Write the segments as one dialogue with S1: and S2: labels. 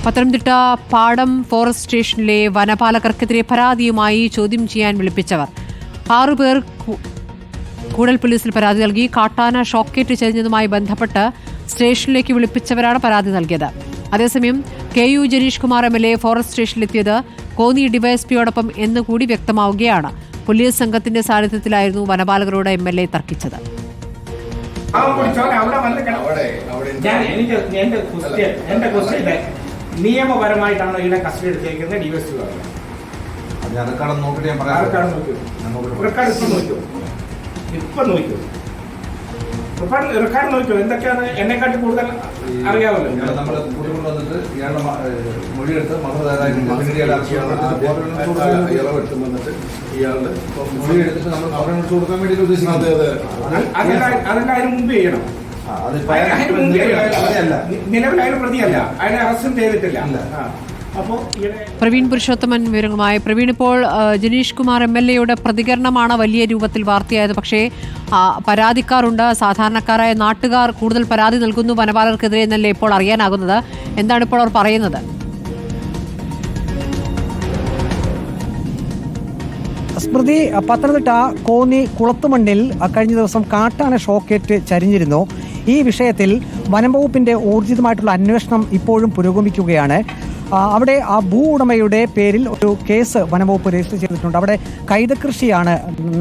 S1: പത്തനംതിട്ട പാടം ഫോറസ്റ്റ് സ്റ്റേഷനിലെ വനപാലകർക്കെതിരെ പരാതിയുമായി ചോദ്യം ചെയ്യാൻ വിളിപ്പിച്ചവർ 6 പേർ കൂടൽ പോലീസിൽ പരാതി നൽകി. കാട്ടാന ഷോക്കേറ്റ് ചരിഞ്ഞതുമായി ബന്ധപ്പെട്ട് സ്റ്റേഷനിലേക്ക് വിളിപ്പിച്ചവരാണ് പരാതി നൽകിയത്. അതേസമയം KU Janeesh Kumar MLA forest സ്റ്റേഷനിലെത്തിയത് കോന്നി ഡിവൈഎസ്പിയോടൊപ്പം എന്നുകൂടി വ്യക്തമാവുകയാണ്. പോലീസ് സംഘത്തിന്റെ സാന്നിധ്യത്തിലായിരുന്നു വനപാലകരോട് MLA തർക്കിച്ചത്.
S2: നിയമപരമായിട്ടാണോ ഇവിടെ കസ്റ്റഡി എടുത്തേക്കുന്നത് DSP റെക്കോർഡ് നോക്കൂ എന്തൊക്കെയാണ് എന്നെക്കാട്ടി കൂടുതൽ അറിയാമല്ലോ.
S3: നമ്മൾ കൂട്ടിക്കൊണ്ടുവന്നിട്ട് ഇയാളുടെ മൊഴിയെടുത്ത് മൊഴിയെടുത്തിട്ട് നമ്മൾ പകർന്നെടുത്ത് കൊടുക്കാൻ വേണ്ടി ഉദ്ദേശിക്കുന്നത്.
S2: അതിന്റെ അതിന് മുമ്പ് ചെയ്യണം. നിലവിൽ അയാൾ പ്രതിയല്ല, അയാളെ അറസ്റ്റും ചെയ്തിട്ടില്ല.
S1: പ്രവീൺ പുരുഷോത്തമൻ വിവരങ്ങളുമായി. പ്രവീൺ, ഇപ്പോൾ ജനീഷ് കുമാർ MLAയുടെ പ്രതികരണമാണ് വലിയ രൂപത്തിൽ വാർത്തയായത്. പക്ഷേ പരാതിക്കാരുണ്ട്, സാധാരണക്കാരായ നാട്ടുകാർ കൂടുതൽ പരാതി നൽകുന്നു വനപാലകർക്കെതിരെ എന്നല്ലേ ഇപ്പോൾ അറിയാനാകുന്നത്. എന്താണ് ഇപ്പോൾ അവർ പറയുന്നത്?
S4: സ്മൃതി, പത്തനംതിട്ട കോന്നി കുളത്തുമണ്ണിൽ കഴിഞ്ഞ ദിവസം കാട്ടാന ഷോക്കേറ്റ് ചരിഞ്ഞിരുന്നു. ഈ വിഷയത്തിൽ വനംവകുപ്പിന്റെ ഊർജിതമായിട്ടുള്ള അന്വേഷണം ഇപ്പോഴും പുരോഗമിക്കുകയാണ്. അവിടെ ആ ഭൂ ഉടമയുടെ പേരിൽ ഒരു കേസ് വനംവകുപ്പ് രജിസ്റ്റർ ചെയ്തിട്ടുണ്ട്. അവിടെ കൈതകൃഷിയാണ്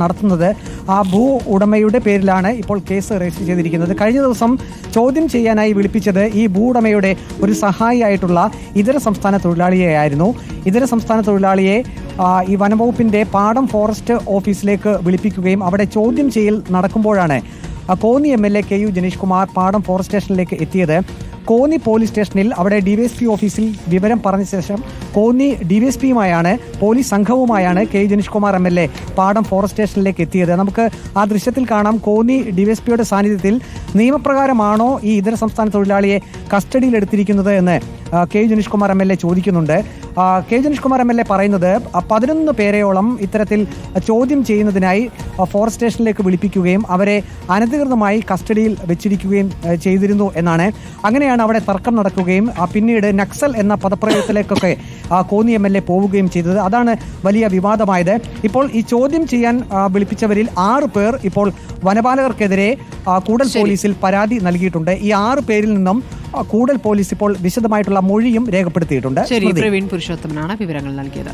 S4: നടത്തുന്നത്. ആ ഭൂ ഉടമയുടെ പേരിലാണ് ഇപ്പോൾ കേസ് രജിസ്റ്റർ ചെയ്തിരിക്കുന്നത്. കഴിഞ്ഞ ദിവസം ചോദ്യം ചെയ്യാനായി വിളിപ്പിച്ചത് ഈ ഭൂ ഉടമയുടെ ഒരു സഹായിയായിട്ടുള്ള ഇതര സംസ്ഥാന തൊഴിലാളിയെയായിരുന്നു. ഇതര സംസ്ഥാന തൊഴിലാളിയെ ഈ വനംവകുപ്പിന്റെ പാടം ഫോറസ്റ്റ് ഓഫീസിലേക്ക് വിളിപ്പിക്കുകയും അവിടെ ചോദ്യം ചെയ്യൽ നടക്കുമ്പോഴാണ് കോന്നി MLA KU ജനീഷ് കുമാർ പാടം ഫോറസ്റ്റ് സ്റ്റേഷനിലേക്ക് എത്തിയത്. കോന്നി പോലീസ് സ്റ്റേഷനിൽ അവിടെ DYSP ഓഫീസിൽ വിവരം പറഞ്ഞ ശേഷം കോന്നി DYSPയുമായാണ് പോലീസ് സംഘവുമായാണ് KU Janeesh Kumar MLA Padam forest സ്റ്റേഷനിലേക്ക് എത്തിയത്. നമുക്ക് ആ ദൃശ്യത്തിൽ കാണാം. കോന്നി DYSPയുടെ സാന്നിധ്യത്തിൽ നിയമപ്രകാരമാണോ ഈ ഇതര സംസ്ഥാന തൊഴിലാളിയെ കസ്റ്റഡിയിലെടുത്തിരിക്കുന്നത് എന്ന് KU ജനീഷ് കുമാർ MLA ചോദിക്കുന്നുണ്ട്. KU ജനീഷ് കുമാർ MLA പറയുന്നത് 11 പേരെയോളം ഇത്തരത്തിൽ ചോദ്യം ചെയ്യുന്നതിനായി ഫോറസ്റ്റ് സ്റ്റേഷനിലേക്ക് വിളിപ്പിക്കുകയും അവരെ അനധികൃതമായി കസ്റ്റഡിയിൽ വെച്ചിരിക്കുകയും ചെയ്തിരുന്നു എന്നാണ്. അങ്ങനെയാണ് അവിടെ തർക്കം നടക്കുകയും പിന്നീട് നക്സൽ എന്ന പദപ്രയോഗത്തിലേക്കൊക്കെ കോന്നി MLA പോവുകയും ചെയ്തത്. അതാണ് വലിയ വിവാദമായത്. ഇപ്പോൾ ഈ ചോദ്യം ചെയ്യാൻ വിളിപ്പിച്ചവരിൽ 6 പേർ ഇപ്പോൾ വനപാലകർക്കെതിരെ കൂടൽ പോലീസിൽ പരാതി നൽകിയിട്ടുണ്ട്. ഈ 6 പേരിൽ നിന്നും കൂടൽ പോലീസ് ഇപ്പോൾ വിശദമായിട്ടുള്ള മൊഴിയും രേഖപ്പെടുത്തിയിട്ടുണ്ട്.
S1: പ്രവീൺ പുരുഷോത്തമനാണ് വിവരങ്ങൾ നൽകിയത്.